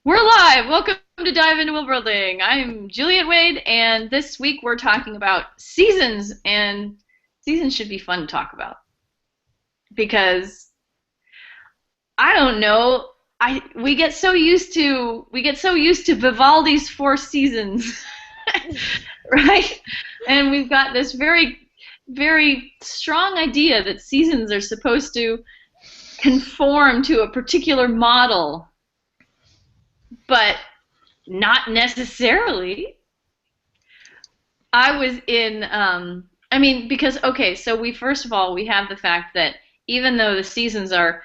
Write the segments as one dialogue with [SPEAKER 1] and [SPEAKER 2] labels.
[SPEAKER 1] We're live. Welcome to Dive into Worldbuilding. I'm Juliet Wade, and this week we're talking about seasons, and seasons should be fun to talk about because I don't know. I we get so used to Vivaldi's four seasons, right? And we've got this very strong idea that seasons are supposed to conform to a particular model, but not necessarily. I was in, because okay, so we first of all we have the fact that even though the seasons are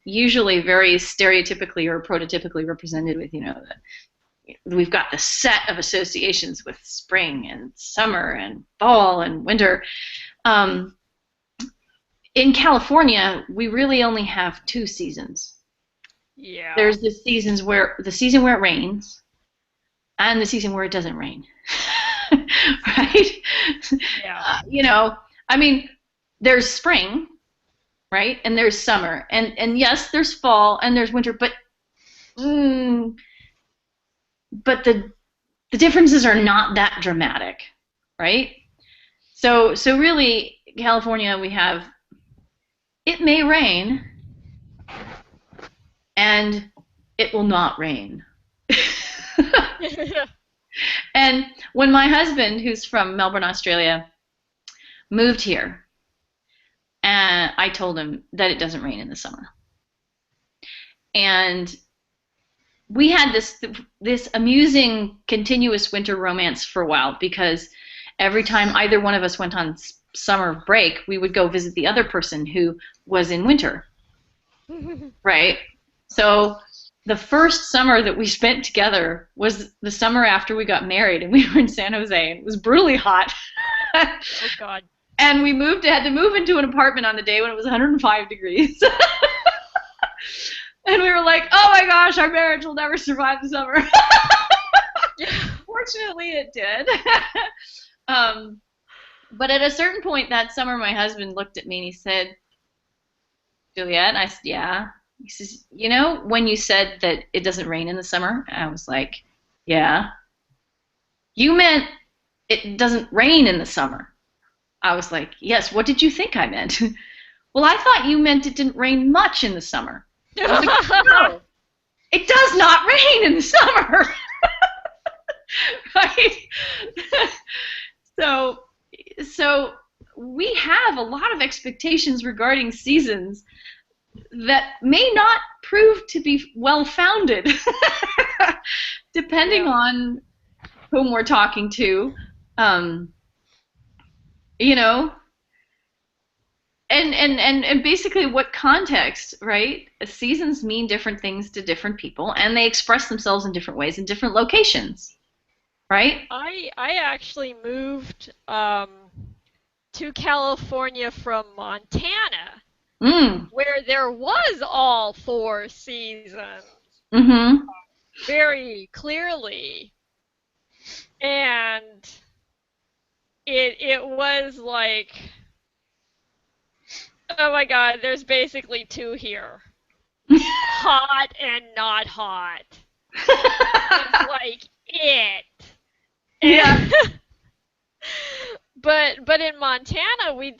[SPEAKER 1] usually very stereotypically or prototypically represented with, we've got the set of associations with spring and summer and fall and winter. Um, in California, we really only have two seasons.
[SPEAKER 2] Yeah.
[SPEAKER 1] There's the season where it rains and the season where it doesn't rain. Right?
[SPEAKER 2] Yeah.
[SPEAKER 1] I mean, there's spring, right? And there's summer, and yes, there's fall and there's winter, mm, but the differences are not that dramatic, right? So really, California, we have it may rain and it will not rain. And when my husband, who's from Melbourne, Australia, moved here, and I told him that it doesn't rain in the summer. And we had this amusing continuous winter romance for a while because every time either one of us went on summer break, we would go visit the other person who was in winter, right? So the first summer that we spent together was the summer after we got married, and we were in San Jose, and it was brutally hot.
[SPEAKER 2] Oh God.
[SPEAKER 1] And we had to move into an apartment on the day when it was 105 degrees. And we were like, oh my gosh, our marriage will never survive the summer. Fortunately, it did. But at a certain point that summer, my husband looked at me and he said, Juliet, and I said, yeah. He says, when you said that it doesn't rain in the summer, I was like, yeah. You meant it doesn't rain in the summer. I was like, yes, what did you think I meant? Well, I thought you meant it didn't rain much in the summer. I was like, no, it does not rain in the summer. Right? So we have a lot of expectations regarding seasons that may not prove to be well-founded, depending on whom we're talking to. And basically what context, right? Seasons mean different things to different people, and they express themselves in different ways in different locations, right?
[SPEAKER 2] I actually moved to California from Montana,
[SPEAKER 1] Mm.
[SPEAKER 2] where there was all four seasons
[SPEAKER 1] Mm-hmm.
[SPEAKER 2] very clearly, and it was like, oh my God, there's basically two here. Hot and not hot. It's like it.
[SPEAKER 1] Yeah.
[SPEAKER 2] But in Montana we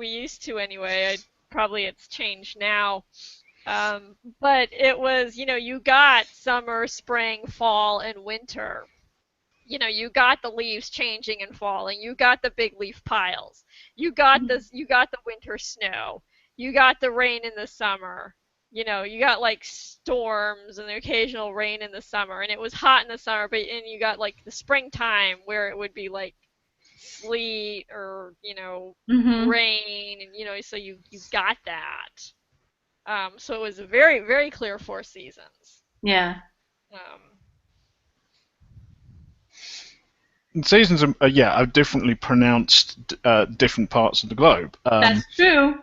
[SPEAKER 2] used to anyway. Probably it's changed now. But it was, you got summer, spring, fall, and winter. You got the leaves changing and falling. You got the big leaf piles. You got the winter snow. You got the rain in the summer. You got like storms and the occasional rain in the summer, and it was hot in the summer, and you got like the springtime where it would be like sleet or
[SPEAKER 1] Mm-hmm.
[SPEAKER 2] rain, and so you got that. So it was a very very clear four seasons.
[SPEAKER 1] Yeah.
[SPEAKER 2] Um,
[SPEAKER 3] And seasons are differently pronounced different parts of the globe.
[SPEAKER 1] That's true.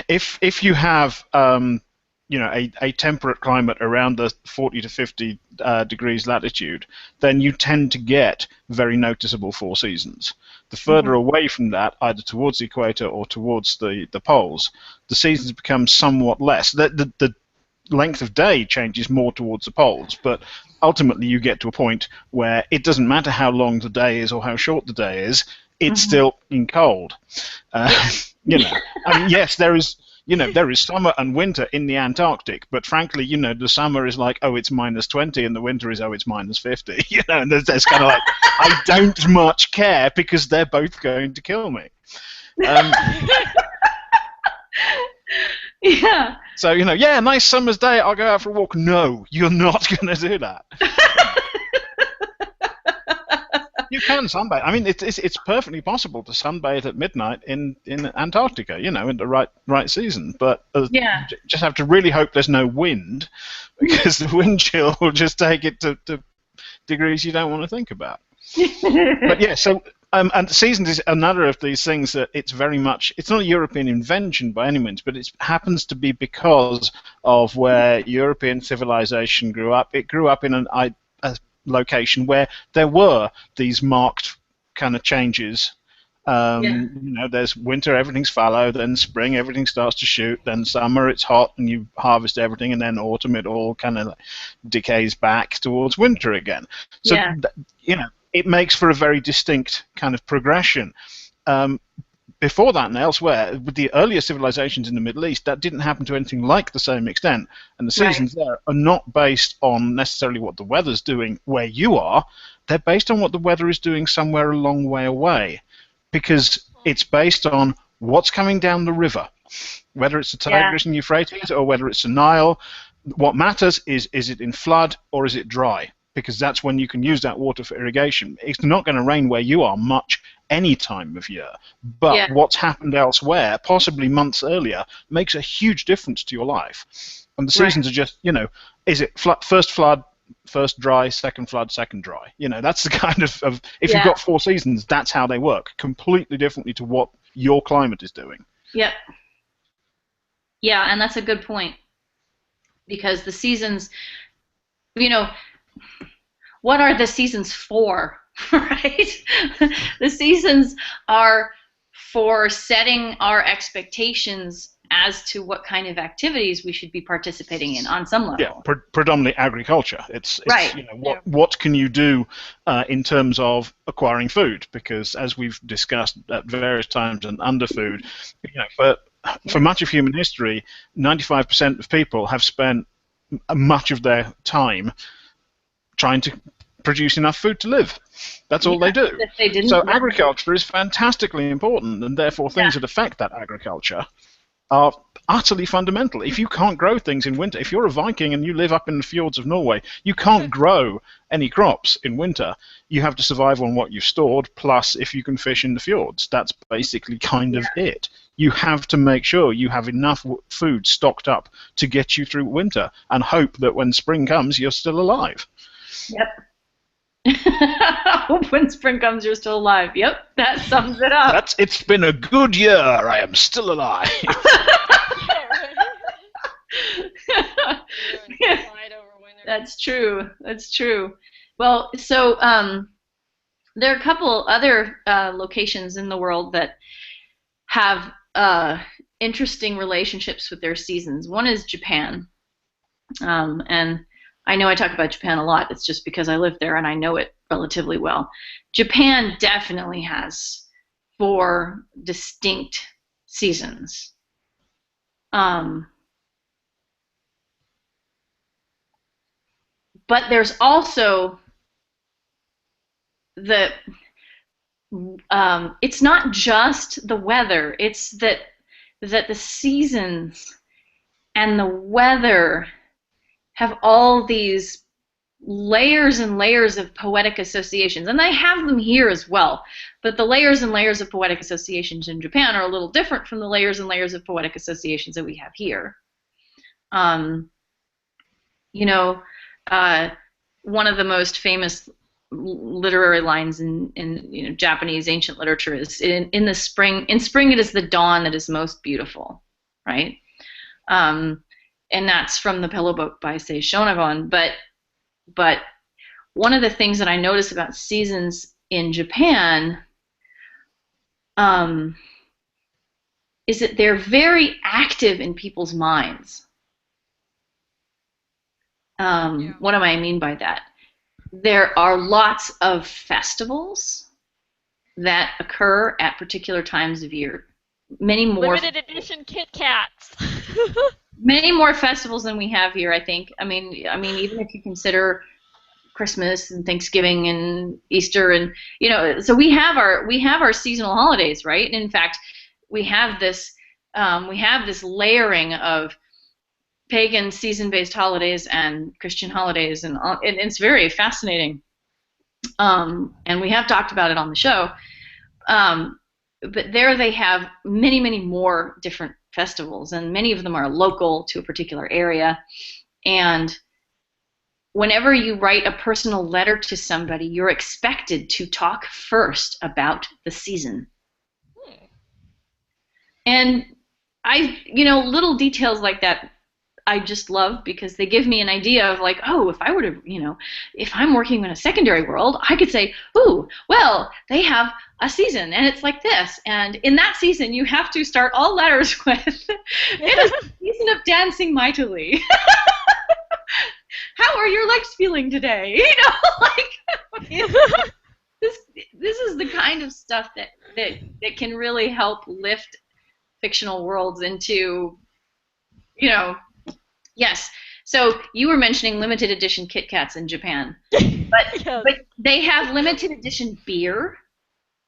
[SPEAKER 3] If you have a temperate climate around the 40 to 50 degrees latitude, then you tend to get very noticeable four seasons. The further
[SPEAKER 1] Mm-hmm.
[SPEAKER 3] away from that, either towards the equator or towards the poles, the seasons become somewhat less. length of day changes more towards the poles, but ultimately you get to a point where it doesn't matter how long the day is or how short the day is, it's still in cold.
[SPEAKER 1] Yeah.
[SPEAKER 3] I mean, yes, there is summer and winter in the Antarctic, but frankly, the summer is like, oh, it's -20, and the winter is, oh, it's -50. And there's kind of like, I don't much care because they're both going to kill me.
[SPEAKER 1] Yeah.
[SPEAKER 3] So, yeah, nice summer's day, I'll go out for a walk. No, you're not going to do that. You can sunbathe. I mean, it's perfectly possible to sunbathe at midnight in Antarctica, in the right season. But just have to really hope there's no wind, because the wind chill will just take it to degrees you don't want to think about. But yeah, so and seasons is another of these things that it's not a European invention by any means, but it happens to be because of where European civilization grew up. It grew up in a location where there were these marked kind of changes. There's winter, everything's fallow, then spring, everything starts to shoot, then summer, it's hot and you harvest everything, and then autumn, it all kind of decays back towards winter again. So, it makes for a very distinct kind of progression. Before that and elsewhere, with the earlier civilizations in the Middle East, that didn't happen to anything like the same extent. And the seasons there are not based on necessarily what the weather's doing where you are. They're based on what the weather is doing somewhere a long way away, because it's based on what's coming down the river, whether it's the Tigris and Euphrates or whether it's the Nile. What matters is it in flood or is it dry? Because that's when you can use that water for irrigation. It's not going to rain where you are much any time of year, but what's happened elsewhere, possibly months earlier, makes a huge difference to your life. And the seasons are just, is it first flood, first dry, second flood, second dry? That's the kind of if you've got 4 seasons, that's how they work, completely differently to what your climate is doing.
[SPEAKER 1] Yep. Yeah, and that's a good point, because the seasons, what are the seasons for, right? The seasons are for setting our expectations as to what kind of activities we should be participating in on some level.
[SPEAKER 3] Yeah, predominantly agriculture. It's
[SPEAKER 1] right.
[SPEAKER 3] What can you do in terms of acquiring food? Because as we've discussed at various times, and underfood, for much of human history, 95% of people have spent much of their time trying to produce enough food to live. That's all they do. So agriculture is fantastically important, and therefore things that affect that agriculture are utterly fundamental. If you can't grow things in winter, if you're a Viking and you live up in the fjords of Norway, you can't grow any crops in winter. You have to survive on what you've stored, plus if you can fish in the fjords. That's basically kind of it. You have to make sure you have enough food stocked up to get you through winter, and hope that when spring comes, you're still alive.
[SPEAKER 1] Yep. When spring comes, you're still alive. Yep, that sums it up.
[SPEAKER 3] It's been a good year. I am still alive.
[SPEAKER 1] That's true. That's true. Well, so there are a couple other locations in the world that have interesting relationships with their seasons. One is Japan, and I know I talk about Japan a lot. It's just because I live there and I know it relatively well. Japan definitely has 4 distinct seasons. But there's also it's not just the weather. It's that the seasons and the weather have all these layers and layers of poetic associations, and I have them here as well, but the layers and layers of poetic associations in Japan are a little different from the layers and layers of poetic associations that we have here. One of the most famous literary lines in Japanese ancient literature is in spring it is the dawn that is most beautiful, right? And that's from the Pillow Book by Sei Shonagon. But one of the things that I notice about seasons in Japan is that they're very active in people's minds.
[SPEAKER 2] Yeah.
[SPEAKER 1] What do I mean by that? There are lots of festivals that occur at particular times of year. Many more
[SPEAKER 2] Limited edition Kit Kats.
[SPEAKER 1] many more festivals than we have here, I think. I mean, even if you consider Christmas and Thanksgiving and Easter, and so we have our seasonal holidays, right? And in fact, we have this layering of pagan season-based holidays and Christian holidays, and it's very fascinating. And we have talked about it on the show. Um, but there they have many, many more different festivals, and many of them are local to a particular area. And whenever you write a personal letter to somebody, you're expected to talk first about the season. And little details like that I just love, because they give me an idea of like, oh, if I were to, if I'm working in a secondary world, I could say, ooh, well, they have a season and it's like this. And in that season, you have to start all letters with, it is the season of dancing mightily. How are your legs feeling today? This is the kind of stuff that can really help lift fictional worlds into, yes. So you were mentioning limited edition Kit Kats in Japan, but
[SPEAKER 2] Yes.
[SPEAKER 1] but they have limited edition beer.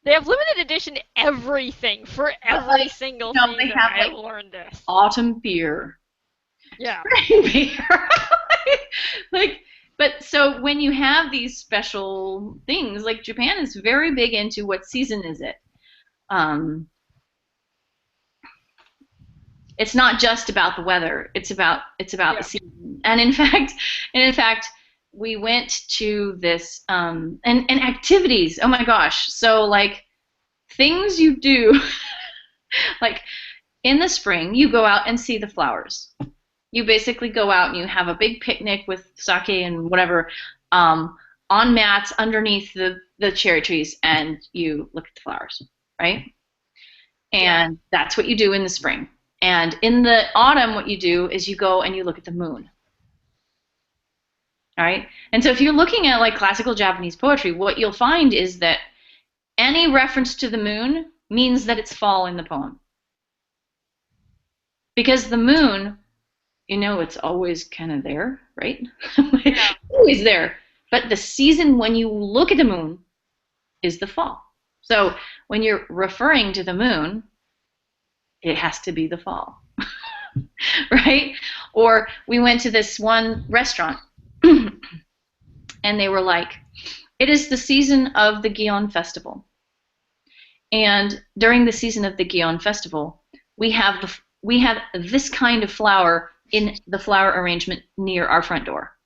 [SPEAKER 2] They have limited edition everything for every single
[SPEAKER 1] they
[SPEAKER 2] season.
[SPEAKER 1] have
[SPEAKER 2] I've learned this.
[SPEAKER 1] autumn beer,
[SPEAKER 2] Yeah.
[SPEAKER 1] spring beer, But so when you have these special things, like Japan is very big into what season is it. It's not just about the weather. It's about the season. And in fact, we went to this and activities. Oh my gosh! So like things you do, like in the spring, you go out and see the flowers. You basically go out and you have a big picnic with sake and whatever on mats underneath the cherry trees, and you look at the flowers, right? And that's what you do in the spring. And in the autumn, what you do is you go and you look at the moon. All right? And so if you're looking at like classical Japanese poetry, what you'll find is that any reference to the moon means that it's fall in the poem. Because the moon, it's always kind of there, right?
[SPEAKER 2] Yeah.
[SPEAKER 1] Always there. But the season when you look at the moon is the fall. So when you're referring to the moon, it has to be the fall, right? Or we went to this one restaurant, and they were like, it is the season of the Gion Festival. And during the season of the Gion Festival, we have this kind of flower in the flower arrangement near our front door.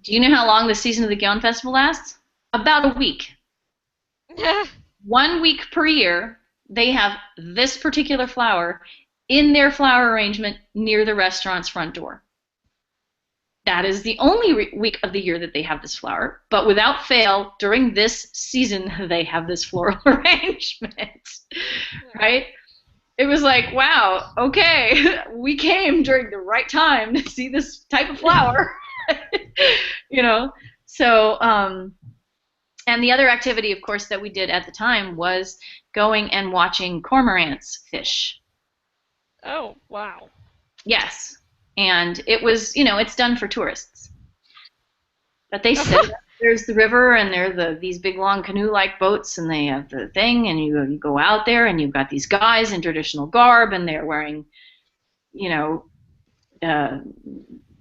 [SPEAKER 1] Do you know how long the season of the Gion Festival lasts? About a week. 1 week per year, they have this particular flower in their flower arrangement near the restaurant's front door. That is the only week of the year that they have this flower, but without fail, during this season, they have this floral arrangement, right? It was like, wow, okay, we came during the right time to see this type of flower, So, and the other activity, of course, that we did at the time was going and watching cormorants fish.
[SPEAKER 2] Oh, wow.
[SPEAKER 1] Yes. And it was, it's done for tourists. But they said there's the river, and there are these big long canoe-like boats, and they have the thing, and you go out there, and you've got these guys in traditional garb, and they're wearing,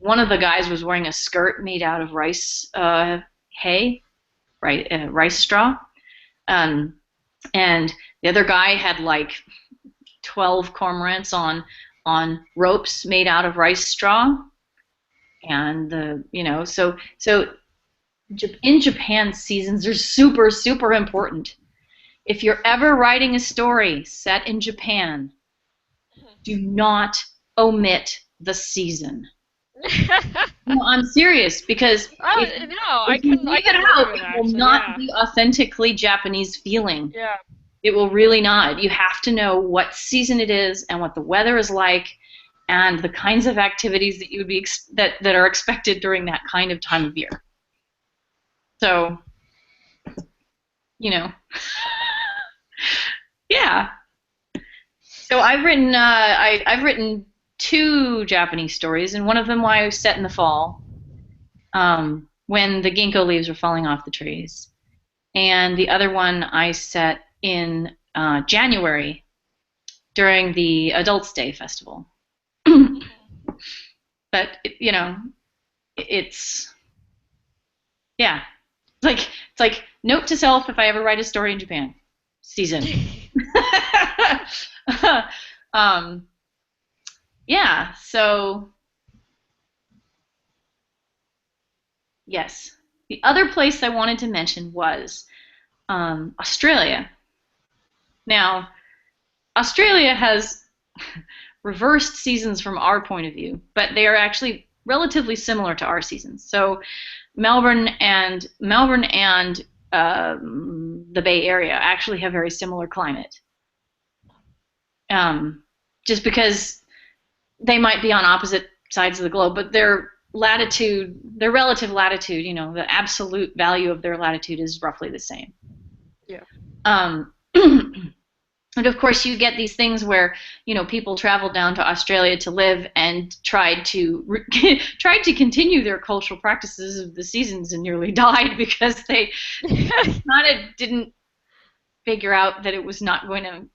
[SPEAKER 1] one of the guys was wearing a skirt made out of rice hay, rice straw, and the other guy had like 12 cormorants on ropes made out of rice straw, and so in Japan, seasons are super, super important. If you're ever writing a story set in Japan, do not omit the season. No, I'm serious, because
[SPEAKER 2] I can
[SPEAKER 1] leave it out, it will not be authentically Japanese feeling. It will really not. You have to know what season it is and what the weather is like, and the kinds of activities that you would be that are expected during that kind of time of year. So, you know, yeah. So I've written I've written 2 Japanese stories, and one of them was set in the fall, when the ginkgo leaves were falling off the trees, and the other one I set in January during the Adults Day festival. But it's yeah, it's like note to self: if I ever write a story in Japan, season. Yeah, so yes. The other place I wanted to mention was Australia. Now, Australia has reversed seasons from our point of view, but they are actually relatively similar to our seasons. So Melbourne and the Bay Area actually have very similar climate. Just because they might be on opposite sides of the globe, but their relative latitude, the absolute value of their latitude is roughly the same.
[SPEAKER 2] Yeah.
[SPEAKER 1] And of course, you get these things where people traveled down to Australia to live and tried to continue their cultural practices of the seasons and nearly died because they kind of didn't figure out that it was not going to,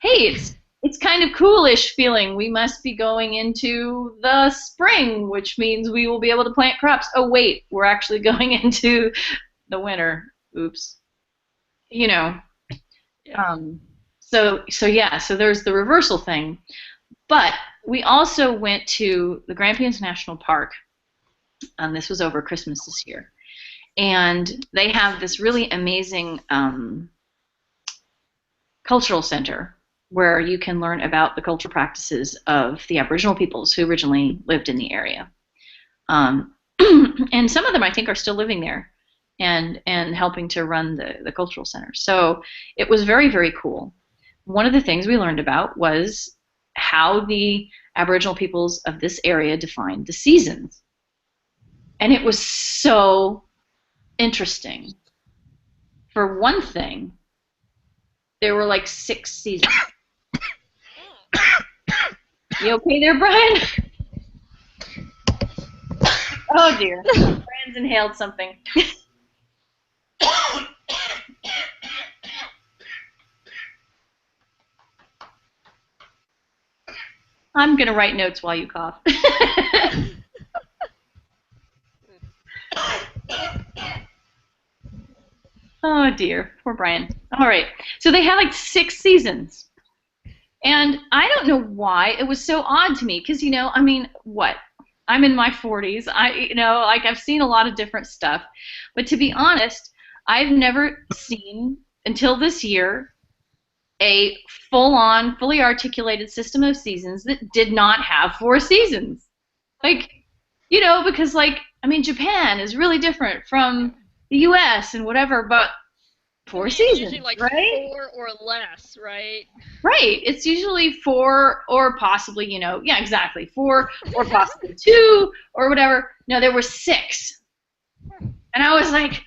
[SPEAKER 1] hey, it's kind of coolish feeling. We must be going into the spring, which means we will be able to plant crops. Oh wait, we're actually going into the winter. Oops. So there's the reversal thing. But we also went to the Grampians National Park. This was over Christmas this year. And they have this really amazing cultural center where you can learn about the cultural practices of the Aboriginal peoples who originally lived in the area. And some of them, I think, are still living there and helping to run the cultural center. So it was very, very cool. One of the things we learned about was how the Aboriginal peoples of this area defined the seasons. And it was so interesting. For one thing, there were like 6 seasons. You okay there, Brian? Oh dear. Brian's inhaled something. I'm going to write notes while you cough. Oh dear, poor Brian. All right, so they had like 6 seasons. And I don't know why it was so odd to me, because what? I'm in my 40s. I've seen a lot of different stuff, but to be honest, I've never seen until this year a full-on, fully articulated system of seasons that did not have 4 seasons. Because Japan is really different from the U.S. and whatever, but 4 seasons,
[SPEAKER 2] usually like
[SPEAKER 1] right?
[SPEAKER 2] 4 or less, right?
[SPEAKER 1] Right. It's usually 4 or possibly, yeah, exactly. 4 or possibly 2 or whatever. No, there were 6. And I was like,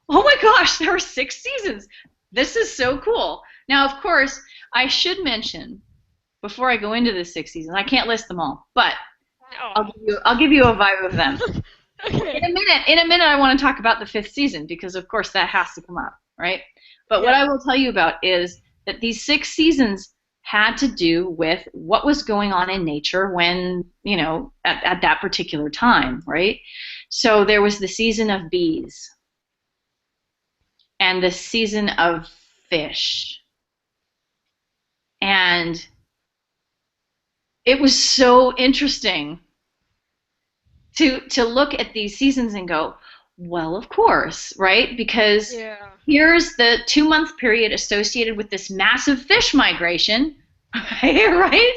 [SPEAKER 1] oh my gosh, there were 6 seasons. This is so cool. Now, of course, I should mention, before I go into the 6 seasons, I can't list them all, but I'll give you a vibe of them.
[SPEAKER 2] Okay.
[SPEAKER 1] In a minute, I want to talk about the 5th season, because of course that has to come up, right? But what I will tell you about is that these 6 seasons had to do with what was going on in nature when, at that particular time, right? So there was the season of bees and the season of fish. And it was so interesting to look at these seasons and go, well, of course, right? Because here's the 2-month period associated with this massive fish migration, right?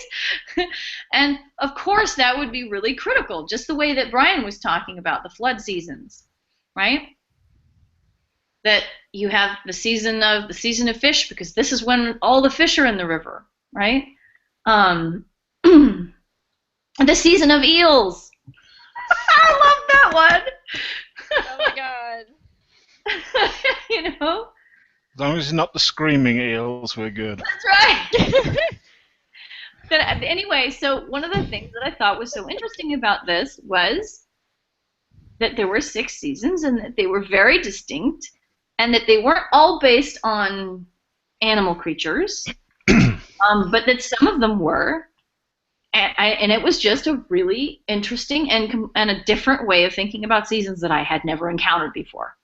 [SPEAKER 1] And of course, that would be really critical, just the way that Brian was talking about the flood seasons, right? That you have the season of fish, because this is when all the fish are in the river, right? The season of eels. I love that
[SPEAKER 2] Oh my god.
[SPEAKER 1] one. You know?
[SPEAKER 3] As long as it's not the screaming eels, we're good.
[SPEAKER 1] That's right. But anyway, so one of the things that I thought was so interesting about this was that there were 6 seasons and that they were very distinct and that they weren't all based on animal creatures, but that some of them were. And it was just a really interesting and a different way of thinking about seasons that I had never encountered before.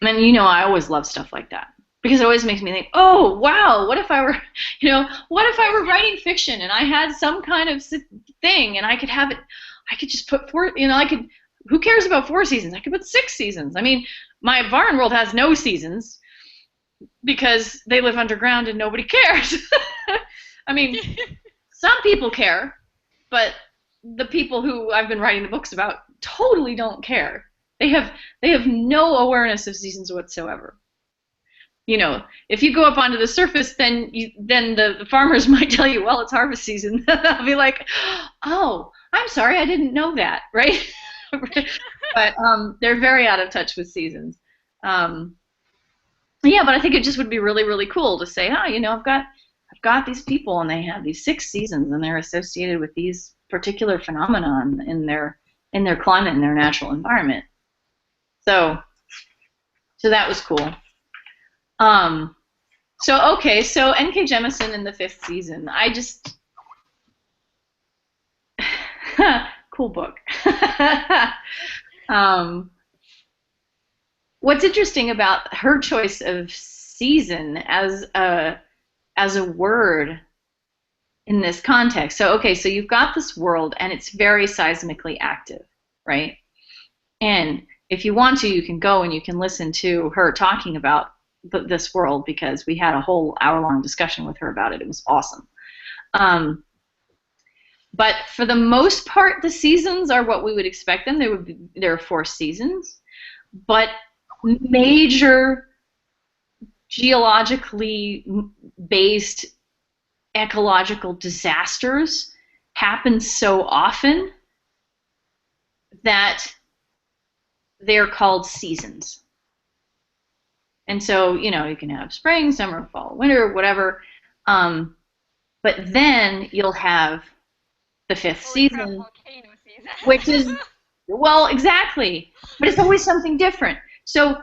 [SPEAKER 1] And I always love stuff like that because it always makes me think, oh wow, what if I were, what if I were writing fiction and I had some kind of thing and I could have it, I could just put who cares about 4 seasons? I could put 6 seasons. I mean, my Barn World has no seasons because they live underground and nobody cares. I mean, some people care, but the people who I've been writing the books about totally don't care. They have no awareness of seasons whatsoever. If you go up onto the surface, then the farmers might tell you, well, it's harvest season. I'll be like, oh, I'm sorry, I didn't know that, right? But they're very out of touch with seasons. Yeah, but I think it just would be really, really cool to say, I've got these people and they have these 6 seasons and they're associated with these particular phenomena in their climate and their natural environment. So that was cool. So N.K. Jemisin in the 5th season. Cool book. What's interesting about her choice of season as a word in this context. So you've got this world and it's very seismically active, right? And if you want to, you can go and you can listen to her talking about this world because we had a whole hour-long discussion with her about it. It was awesome. But for the most part, the seasons are what we would expect them. There are 4 seasons, but major geologically based ecological disasters happen so often that they're called seasons. And so, you can have spring, summer, fall, winter, whatever. But then you'll have the 5th season, which is, well, exactly. But it's always something different. So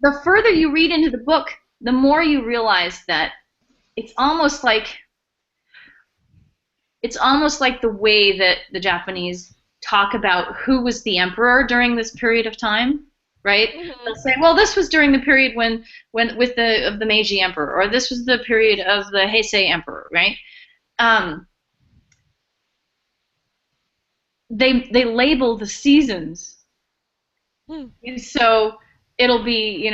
[SPEAKER 1] the further you read into the book, the more you realize that it's almost like the way that the Japanese talk about who was the emperor during this period of time, right? Mm-hmm. They'll say, well, this was during the period when with the Meiji emperor, or this was the period of the Heisei emperor, right? They label the seasons. So it'll be,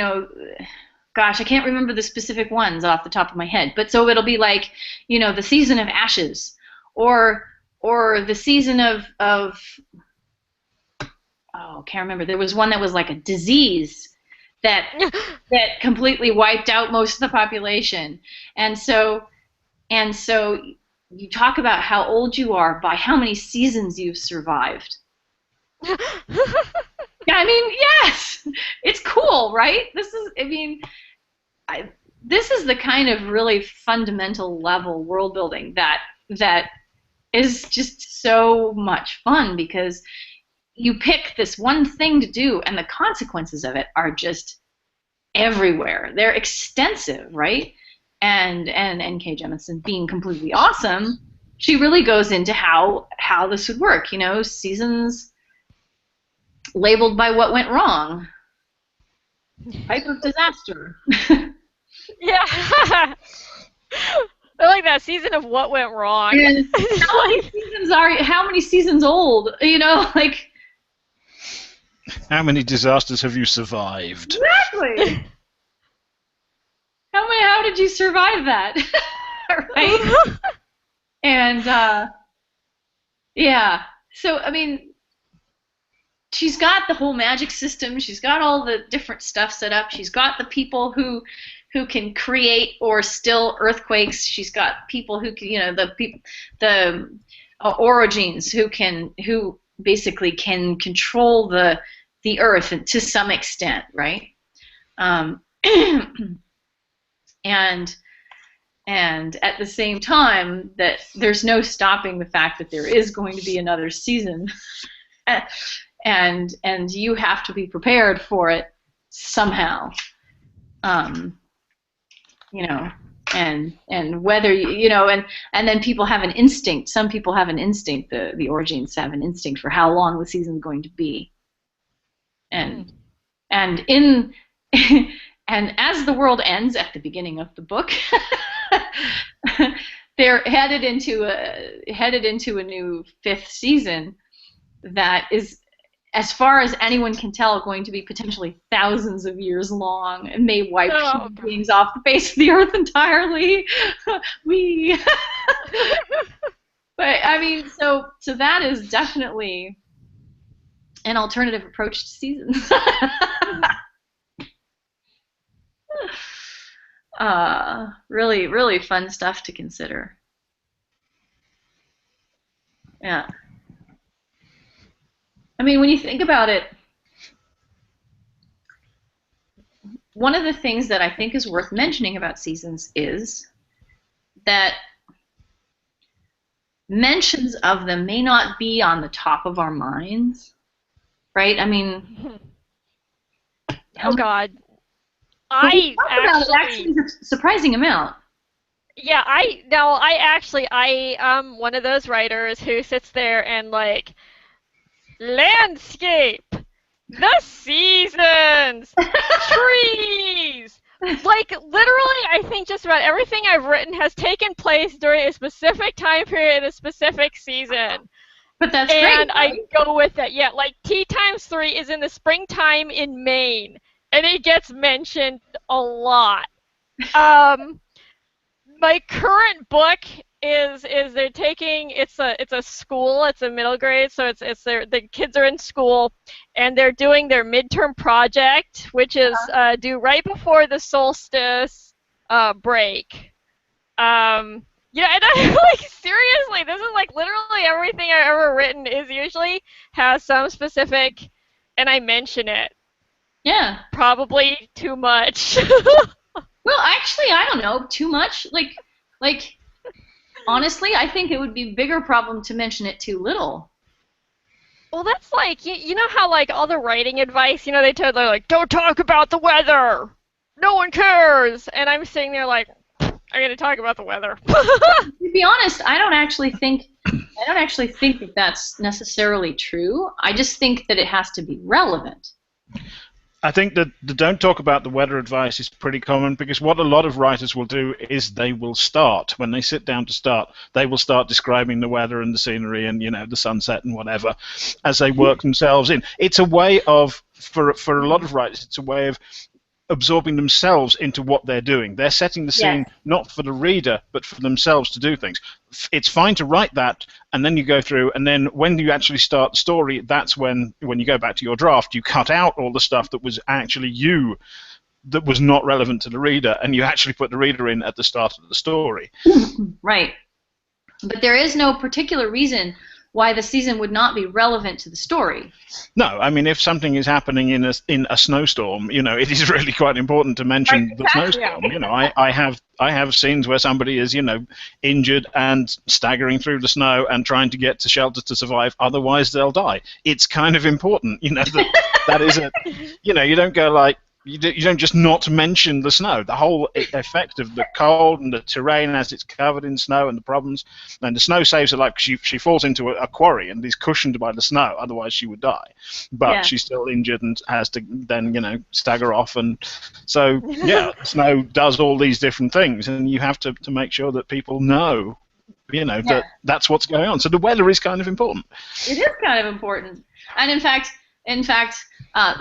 [SPEAKER 1] gosh, I can't remember the specific ones off the top of my head, but so it'll be like, the season of ashes, or the season of can't remember. There was one that was like a disease that completely wiped out most of the population, and so you talk about how old you are by how many seasons you've survived. I mean, yes, it's cool, right? This is the kind of really fundamental level world building that is just so much fun because you pick this one thing to do and the consequences of it are just everywhere. They're extensive, right? And N.K. Jemisin being completely awesome, she really goes into how this would work. Seasons labeled by what went wrong. Type of disaster.
[SPEAKER 2] Yeah. I like that season of what went wrong.
[SPEAKER 1] And how many seasons old?
[SPEAKER 3] How many disasters have you survived?
[SPEAKER 1] Exactly. How did you survive that? Right? And yeah. So I mean, she's got the whole magic system. She's got all the different stuff set up. She's got the people who can create or still earthquakes. She's got people who can, the orogenes who basically can control the earth to some extent, right? Um, and at the same time, that there's no stopping the fact that there is going to be another season, and you have to be prepared for it somehow. You know, and whether and then people have an instinct. Some people have an instinct. The orogenes have an instinct for how long the season's going to be, and in and as the world ends at the beginning of the book, they're headed into a new fifth season that is, as far as anyone can tell, going to be potentially thousands of years long and may wipe human beings off the face of the earth entirely. But I mean, so that is definitely an alternative approach to seasons. Really, really fun stuff to consider. Yeah. I mean, when you think about it, one of the things that I think is worth mentioning about seasons is that mentions of them may not be on the top of our minds, right? I mean,
[SPEAKER 2] oh God,
[SPEAKER 1] I actually a surprising amount.
[SPEAKER 2] Yeah, I am one of those writers who sits there and like, landscape, the seasons, trees. Like, literally, I think just about everything I've written has taken place during a specific time period, a specific season.
[SPEAKER 1] But that's
[SPEAKER 2] great. And
[SPEAKER 1] right?
[SPEAKER 2] I go with it. Yeah, like Tea Times 3 is in the springtime in Maine, and it gets mentioned a lot. My current book is they're taking it's a school, it's a middle grade, so the kids are in school and they're doing their midterm project, which is due right before the solstice break. And I like, seriously, this is like literally everything I've ever written is usually has some specific, and I mention it.
[SPEAKER 1] Yeah.
[SPEAKER 2] Probably too much.
[SPEAKER 1] Well, actually, I don't know, too much. Like, honestly, I think it would be a bigger problem to mention it too little.
[SPEAKER 2] Well, that's like, you know how like all the writing advice, they're like, don't talk about the weather. No one cares. And I'm sitting there like, I'm going to talk about the weather.
[SPEAKER 1] To be honest, I don't actually think that that's necessarily true. I just think that it has to be relevant.
[SPEAKER 3] I think that the don't talk about the weather advice is pretty common, because what a lot of writers will do is they will start, when they sit down to start, they will start describing the weather and the scenery and, the sunset and whatever as they work themselves in. It's a way of, for a lot of writers, it's a way of absorbing themselves into what they're doing. They're setting the scene not for the reader, but for themselves to do things. It's fine to write that, and then you go through, and then when you actually start the story, that's when you go back to your draft, you cut out all the stuff that was actually that was not relevant to the reader, and you actually put the reader in at the start of the story.
[SPEAKER 1] Right. But there is no particular reason why the season would not be relevant to the story.
[SPEAKER 3] No, I mean, if something is happening in a snowstorm, it is really quite important to mention the snowstorm. I have scenes where somebody is, injured and staggering through the snow and trying to get to shelter to survive, otherwise they'll die. It's kind of important, that is it. You don't go like, you don't just not mention the snow. The whole effect of the cold and the terrain as it's covered in snow and the problems. And the snow saves her life because she falls into a quarry and is cushioned by the snow. Otherwise, she would die. But she's still injured and has to then, stagger off. And so, snow does all these different things. And you have to make sure that people know, that that's what's going on. So the weather is kind of important.
[SPEAKER 1] It is kind of important. And in fact,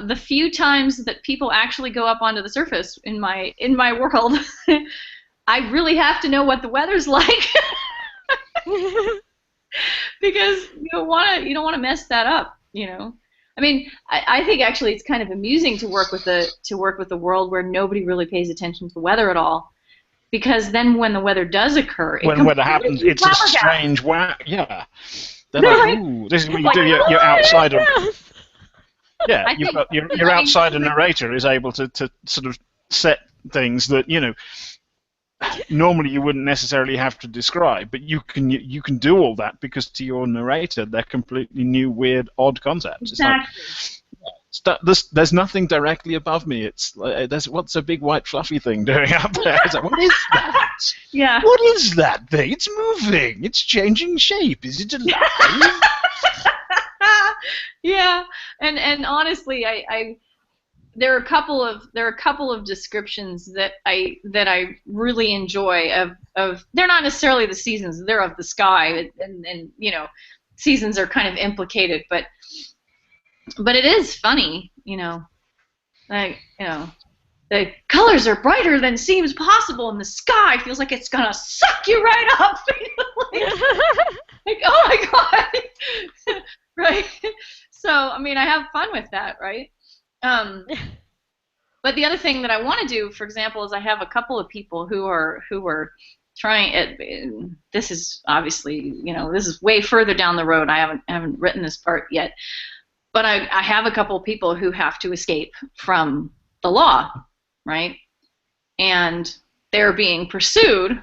[SPEAKER 1] the few times that people actually go up onto the surface in my world, I really have to know what the weather's like, because you don't want to mess that up. I mean, I think actually it's kind of amusing to work with the world where nobody really pays attention to the weather at all, because then when the weather does occur, it
[SPEAKER 3] When weather happens,
[SPEAKER 1] completely
[SPEAKER 3] it's a
[SPEAKER 1] flabbergasts.
[SPEAKER 3] strange wow. Yeah. They're
[SPEAKER 1] They're
[SPEAKER 3] like,
[SPEAKER 1] like,
[SPEAKER 3] ooh, this is what you
[SPEAKER 2] Like,
[SPEAKER 3] do.
[SPEAKER 2] what
[SPEAKER 3] Your
[SPEAKER 2] is
[SPEAKER 3] outsider,
[SPEAKER 2] this?
[SPEAKER 3] yeah,
[SPEAKER 1] I
[SPEAKER 3] you've
[SPEAKER 1] think
[SPEAKER 3] got your
[SPEAKER 1] I
[SPEAKER 3] outsider narrator is able to sort of set things that normally you wouldn't necessarily have to describe, but you can do all that because to your narrator they're completely new, weird, odd concepts.
[SPEAKER 1] exactly.
[SPEAKER 3] It's like there's nothing directly above me. It's like, there's what's a big white fluffy thing doing up there? It's like, what is that?
[SPEAKER 1] Yeah.
[SPEAKER 3] What is that thing? It's moving. It's changing shape. Is it alive?
[SPEAKER 1] Yeah, and honestly, I there are a couple of descriptions that I really enjoy of they're not necessarily the seasons, they're of the sky, and seasons are kind of implicated, but it is funny, like the colors are brighter than seems possible, and the sky feels like it's gonna suck you right up. like oh my god. Right. So I mean, I have fun with that, right? But the other thing that I want to do, for example, is I have a couple of people who are trying it. This is obviously, this is way further down the road. I haven't written this part yet, but I have a couple of people who have to escape from the law, right? And they're being pursued,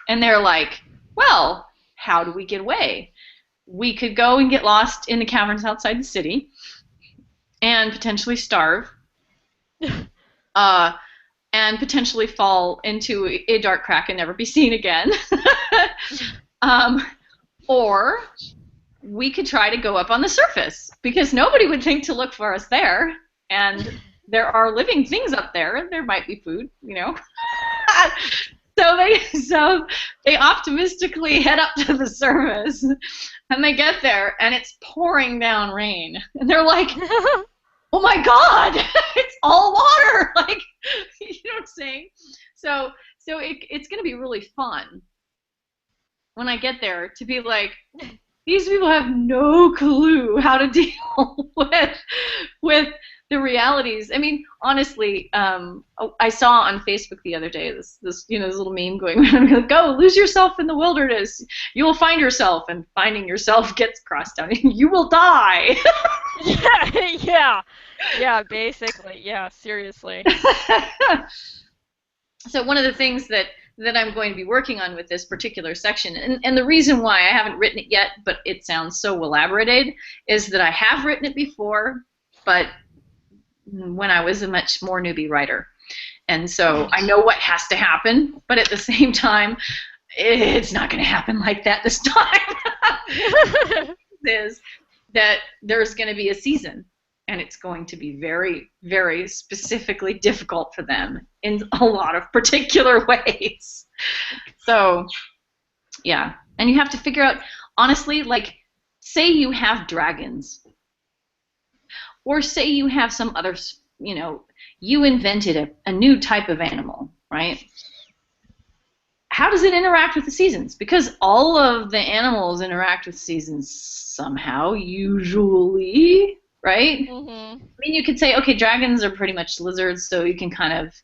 [SPEAKER 1] and they're like, well, how do we get away? We could go and get lost in the caverns outside the city and potentially starve, and potentially fall into a dark crack and never be seen again. Or we could try to go up on the surface, because nobody would think to look for us there, and there are living things up there, and there might be food, So they optimistically head up to the surface, and they get there, and it's pouring down rain, and they're like, "Oh my God, it's all water!" Like, you know what I'm saying? So it's going to be really fun when I get there to be like, these people have no clue how to deal with the realities. I mean, honestly, I saw on Facebook the other day this little meme going around, go lose yourself in the wilderness, you will find yourself, and finding yourself gets crossed out, you will die.
[SPEAKER 2] yeah, basically, yeah, seriously.
[SPEAKER 1] So one of the things that I'm going to be working on with this particular section, and the reason why I haven't written it yet, but it sounds so elaborated, is that I have written it before, but when I was a much more newbie writer. And so I know what has to happen, but at the same time, it's not going to happen like that this time. Is that there's going to be a season, and it's going to be very, very specifically difficult for them in a lot of particular ways. So, yeah. And you have to figure out, honestly, like, say you have dragons, or say you have some other, you invented a new type of animal, right? How does it interact with the seasons? Because all of the animals interact with seasons somehow, usually, right?
[SPEAKER 2] Mm-hmm.
[SPEAKER 1] I mean, you could say, okay, dragons are pretty much lizards, so you can kind of,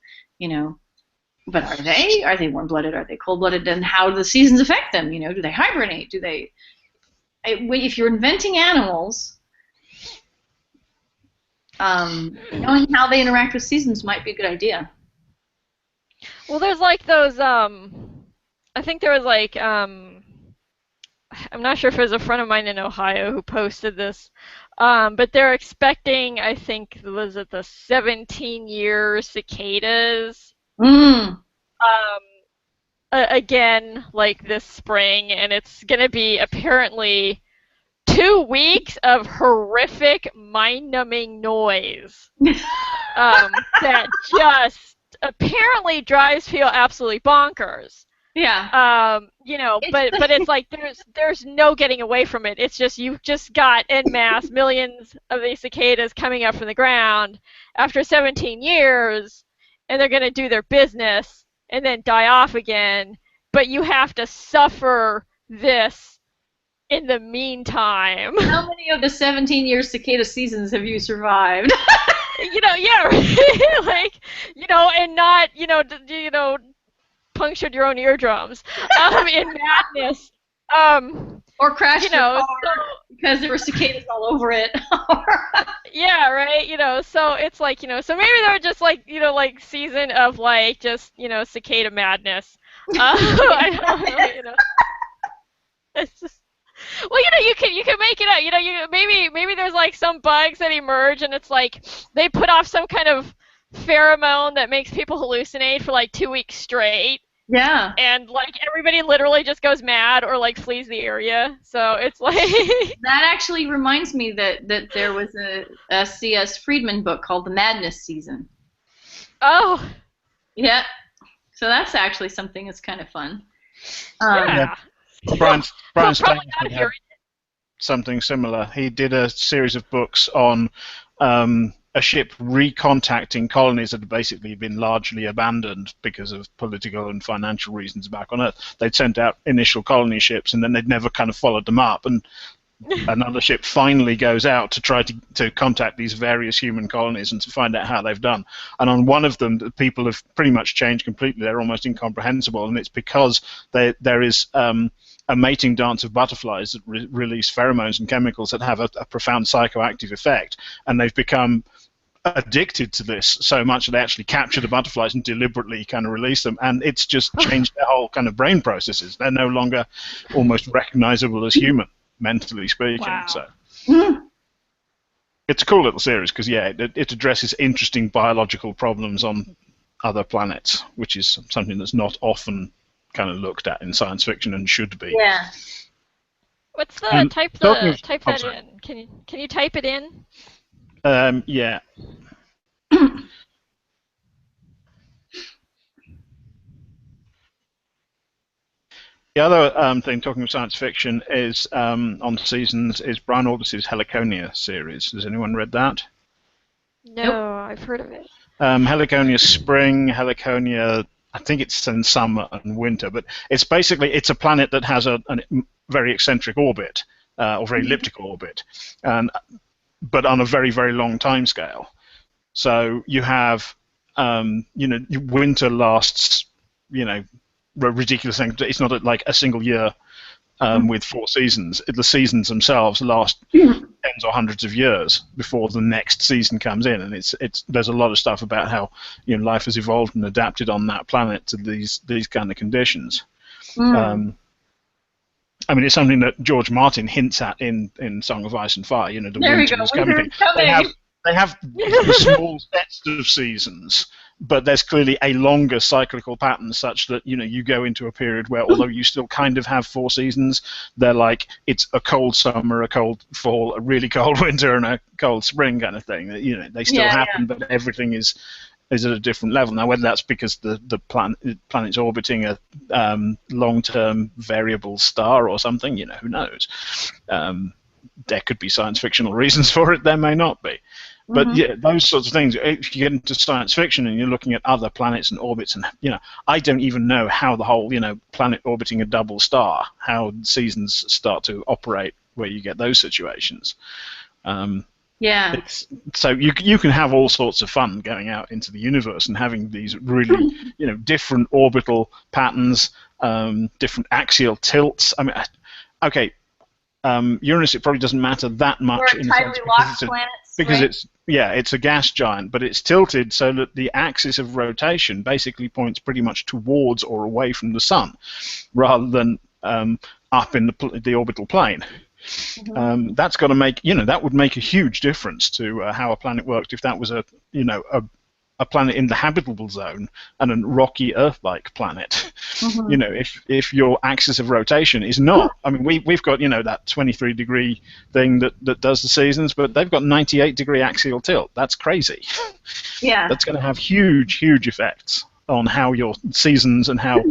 [SPEAKER 1] but are they? Are they warm-blooded? Are they cold-blooded? And how do the seasons affect them? Do they hibernate? Do they? If you're inventing animals, knowing how they interact with seasons might be a good idea.
[SPEAKER 2] Well, there's like those, I think there was like, I'm not sure if it was a friend of mine in Ohio who posted this, but they're expecting, I think, was it the 17-year cicadas? Again, like this spring, and it's going to be apparently 2 weeks of horrific, mind-numbing noise that just apparently drives people absolutely bonkers.
[SPEAKER 1] Yeah.
[SPEAKER 2] But it's like there's no getting away from it. It's just you've just got en masse millions of these cicadas coming up from the ground after 17 years, and they're going to do their business and then die off again. But you have to suffer this in the meantime.
[SPEAKER 1] How many of the 17-year cicada seasons have you survived?
[SPEAKER 2] Yeah, like, and not, punctured your own eardrums in madness.
[SPEAKER 1] Or crashed your car
[SPEAKER 2] So
[SPEAKER 1] because there were cicadas all over it.
[SPEAKER 2] yeah, right. So it's like, so maybe they were just like, like season of like just, cicada madness. I don't know, It's just, well, you can make it up. Maybe there's like some bugs that emerge and it's like they put off some kind of pheromone that makes people hallucinate for like 2 weeks straight.
[SPEAKER 1] Yeah.
[SPEAKER 2] And like everybody literally just goes mad or like flees the area. So it's like
[SPEAKER 1] That actually reminds me that there was a C.S. Friedman book called The Madness Season.
[SPEAKER 2] oh
[SPEAKER 1] Yeah. So that's actually something that's kind of fun.
[SPEAKER 2] yeah.
[SPEAKER 3] Brian
[SPEAKER 2] Probably
[SPEAKER 3] Staines
[SPEAKER 2] not
[SPEAKER 3] did
[SPEAKER 2] if
[SPEAKER 3] have
[SPEAKER 2] you're
[SPEAKER 3] something similar. He did a series of books on a ship recontacting colonies that had basically been largely abandoned because of political and financial reasons back on Earth. They'd sent out initial colony ships and then they'd never kind of followed them up. And another ship finally goes out to try to contact these various human colonies and to find out how they've done. And on one of them, the people have pretty much changed completely. They're almost incomprehensible. And it's because there is a mating dance of butterflies that release pheromones and chemicals that have a profound psychoactive effect. And they've become addicted to this so much that they actually capture the butterflies and deliberately kind of release them, and it's just changed their whole kind of brain processes. They're no longer almost recognizable as human, mentally speaking.
[SPEAKER 2] Wow.
[SPEAKER 3] So it's a cool little series because it addresses interesting biological problems on other planets, which is something that's not often kind of looked at in science fiction and should be.
[SPEAKER 1] Yeah.
[SPEAKER 2] What's the type that
[SPEAKER 3] sorry.
[SPEAKER 2] in? Can you type it in?
[SPEAKER 3] Yeah. The other thing, talking of science fiction, is on seasons, is Brian Aldiss' Heliconia series. Has anyone read that?
[SPEAKER 2] No,
[SPEAKER 1] Nope.
[SPEAKER 2] I've heard of it.
[SPEAKER 3] Heliconia spring, Heliconia, I think it's in summer and winter, but it's a planet that has a very eccentric orbit, or very elliptical orbit, but on a very, very long time scale. So you have, winter lasts, ridiculous thing. It's not like a single year with 4 seasons. The seasons themselves last tens or hundreds of years before the next season comes in, and there's a lot of stuff about how life has evolved and adapted on that planet to these kind of conditions. I mean, it's something that George Martin hints at in Song of Ice and Fire. The
[SPEAKER 1] There we
[SPEAKER 3] winter
[SPEAKER 1] go.
[SPEAKER 3] is
[SPEAKER 1] Winter
[SPEAKER 3] coming.
[SPEAKER 1] is coming.
[SPEAKER 3] They have small sets of seasons, but there's clearly a longer cyclical pattern such that you go into a period where, although you still kind of have 4 seasons, they're like it's a cold summer, a cold fall, a really cold winter, and a cold spring kind of thing. They still happen, but everything is at a different level. Now, whether that's because the planet's orbiting a long-term variable star or something, who knows? There could be science fictional reasons for it. There may not be. But yeah, those sorts of things. If you get into science fiction and you're looking at other planets and orbits, and I don't even know how the whole planet orbiting a double star, how seasons start to operate where you get those situations.
[SPEAKER 1] Yeah.
[SPEAKER 3] So you can have all sorts of fun going out into the universe and having these really different orbital patterns, different axial tilts. I mean, okay. Uranus, it probably doesn't matter that much
[SPEAKER 1] in tidally locked planets,
[SPEAKER 3] because
[SPEAKER 1] right?
[SPEAKER 3] it's a gas giant, but it's tilted so that the axis of rotation basically points pretty much towards or away from the sun, rather than up in the orbital plane. That's got to make that would make a huge difference to how a planet worked if that was a planet in the habitable zone and a rocky Earth-like planet. If your axis of rotation is not, I mean, we've got that 23-degree thing that does the seasons, but they've got 98-degree axial tilt. That's crazy.
[SPEAKER 1] Yeah.
[SPEAKER 3] That's going to have huge effects on how your seasons and how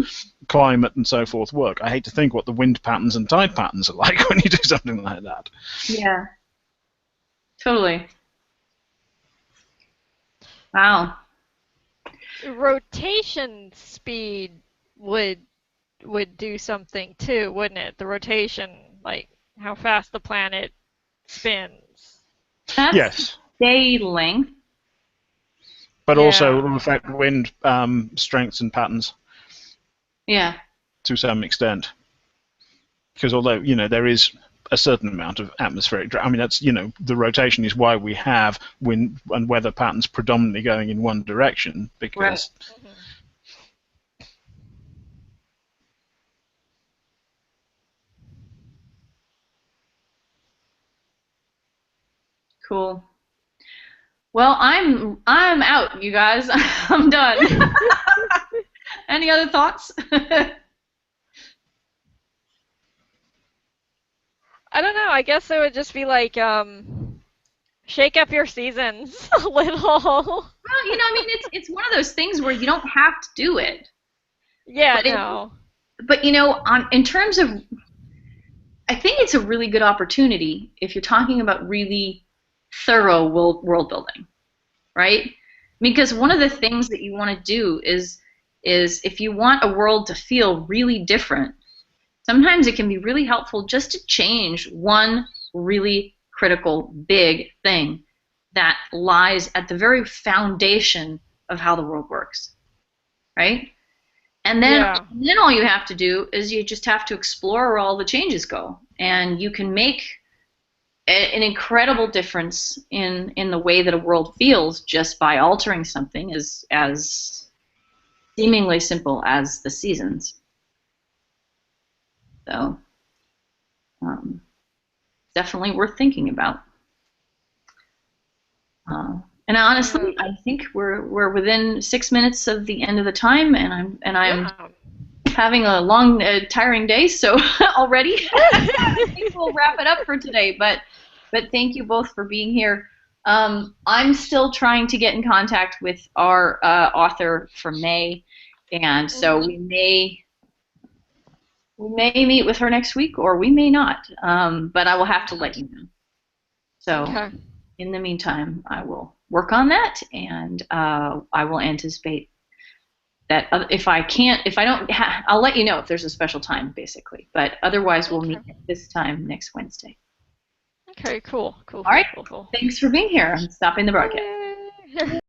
[SPEAKER 3] climate and so forth work. I hate to think what the wind patterns and tide patterns are like when you do something like that.
[SPEAKER 1] Yeah. Totally. Wow.
[SPEAKER 2] Rotation speed would do something too, wouldn't it? The rotation, like how fast the planet spins.
[SPEAKER 1] That's
[SPEAKER 3] Yes.
[SPEAKER 1] day length.
[SPEAKER 3] But also it will affect wind strengths and patterns.
[SPEAKER 1] Yeah.
[SPEAKER 3] to some extent. Because although, there is a certain amount of atmospheric I mean, that's, the rotation is why we have wind and weather patterns predominantly going in one direction,
[SPEAKER 1] Right.
[SPEAKER 3] because
[SPEAKER 2] Mhm.
[SPEAKER 1] Cool. Well, I'm out, you guys. I'm done. Any other thoughts?
[SPEAKER 2] I don't know. I guess it would just be like shake up your seasons a little.
[SPEAKER 1] Well, I mean, it's one of those things where you don't have to do it,
[SPEAKER 2] Yeah,
[SPEAKER 1] but
[SPEAKER 2] no.
[SPEAKER 1] in terms of, I think it's a really good opportunity if you're talking about really thorough world building, right? Because one of the things that you want to do is if you want a world to feel really different, sometimes it can be really helpful just to change one really critical big thing that lies at the very foundation of how the world works, right? And then,
[SPEAKER 2] Yeah.
[SPEAKER 1] then all you have to do is you just have to explore where all the changes go, and you can make an incredible difference in the way that a world feels just by altering something as seemingly simple as the seasons. So, um, definitely worth thinking about. And
[SPEAKER 2] Uh,
[SPEAKER 1] honestly, I think we're within 6 minutes of the end of the time, and I'm
[SPEAKER 2] yeah.
[SPEAKER 1] having a long, tiring day. So already, I think we'll wrap it up for today. But thank you both for being here. I'm still trying to get in contact with our author for May, and so
[SPEAKER 2] Mhm.
[SPEAKER 1] we may meet with her next week, or we may not. But I will have to let
[SPEAKER 2] Okay.
[SPEAKER 1] you know. So
[SPEAKER 2] Okay.
[SPEAKER 1] in the meantime, I will work on that, and I will anticipate that if I don't, I'll let you know if there's a special time, basically. But otherwise, we'll
[SPEAKER 2] Okay.
[SPEAKER 1] meet at this time next Wednesday.
[SPEAKER 2] Okay. Cool. Cool.
[SPEAKER 1] All right.
[SPEAKER 2] Cool. Cool. Cool.
[SPEAKER 1] Thanks for being here. I'm stopping the broadcast.
[SPEAKER 2] Yay.